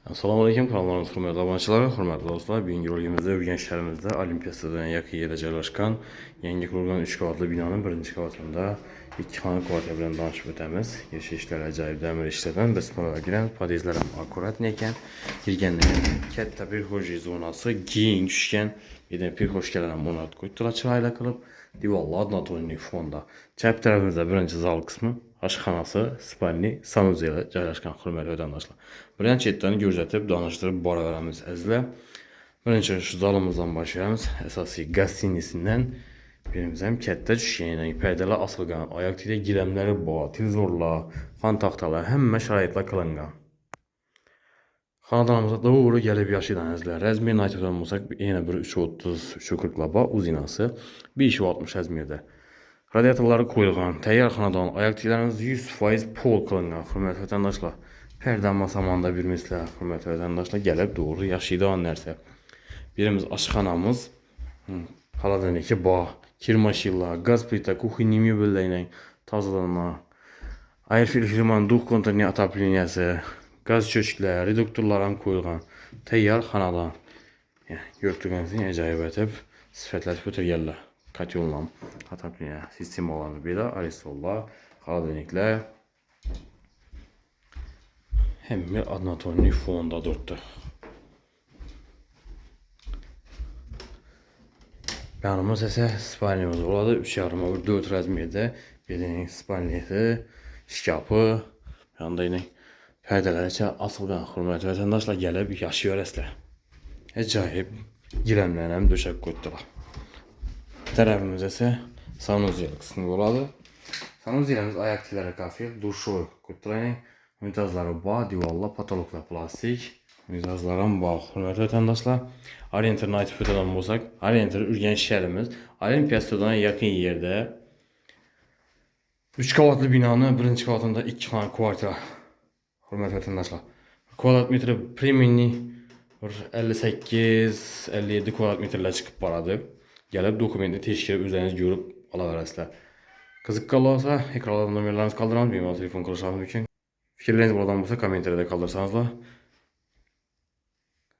Assalamu alaikum, kanallarımız hürmetli abonəçiləri, hürmetli dostlar. Bugünkü rolümüzdə Ürgənç şəhərimizdə Olimpiya stadionuna yaxın yerdə yerləşən yeni qurulan 3 qavatlı binanın birinci qavatında 2 xana kvartira bilan danışıb ötəmiz. Yaşayışlar acayip dəmir işlərdən və spora girən podezlərim akurat nekən, girgənlərin kəttə bir hoji zonası, giyin düşkən, bir də bir hoş gələn monat qoydular çırayla qılıb, divarlar adnatonik fonda. Çəp tərəfimizdə birinci zal qismi, aşxanası, spalni, sanuzi ilə yerləşən hörmətli vətəndaşlar. Birinci chetdən göstərib danışdırıb bara verəmiz əzlə. Birinci şu zalımızdan başlayırıq. Əsası qastinisindən birimizəm kətdə düşkənlə pərdələr asılğan, ayaq tilə girəmləri bağ, televizorlar, fan taxtalar, həmmə şəraitlə qılınğan. Xanadanımıza doğru gəlib yaşayan əzlər. Rəzmir naytədən olsaq yenə bir 330, 340 laba uzinası, 160 əzmirdə. Radiatorları qoyulğan, təyyar xanadan ayaq tiləriniz 100% pol qılınğan, hörmətli vətəndaşlar. Pərdən masamanda bir mislə, hörmətli vətəndaşlar, gəlib doğru yaşayıdan nərsə. Birimiz aşxanamız, haladan ki bağ, kirmaşilla, qaz plita, kuxinni möbellərlə tazalanan, air filtrman, duh konteyner atapleniyası, qaz köşklər, reduktorların qoyulğan, təyyar xanadan. Gördüyünüz kimi əcayib etib sifətlər götürgərlər. Katyonla atapleniya sistemalarını belə arisollar, xaladeniklər. Hem bir adnatonik fonda durdu. Yanımız ise spalnimiz oladı. 3 yarıma 4 rəzmirdə bir spalniyeti, şkapı, yanında yine pərdələri içə asılqan hörmətli vətəndaşlar gəlib yaşıyor əslə. Əcayib girəmlənəm döşək qoydular. Tərəfimiz ise sanuziya qismi oladı. Sanuziyamiz ayaq tiləri qafil, duşu qoydular. Unitazları bağ, divarlar, patologlar plastik. Unitazların bağ, hörmətli vətəndaşlar. Orienter Night Foto'dan olsaq, Orienter Ürgənç şəhərimiz Olimpiya stadionuna yaxın yerdə 3 qavatlı binanın birinci qavatında 2 xana kvartira. Hörmətli vətəndaşlar. Kvadrat metri premiumni 58-57 kvadrat metrlə çıxıb baradı. Gəlib dokumenti teşkil üzəriniz görüb ala verəsizlər. Qızıqqalarsa ekranlarda nömrələriniz qaldırmanız, benim telefon qılışlarınız üçün. Fikirləriniz buradan olsa kommentarda qaldırsanızlar.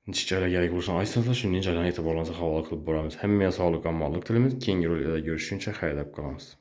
Neçə gerek olursa açsanızlar, şimdi necədən etibarlansa havalı qılıb buramız. Həmməyə sağlıq, amanlıq dilimiz. Kengir ilə görüşünce xeyirlə qalamız.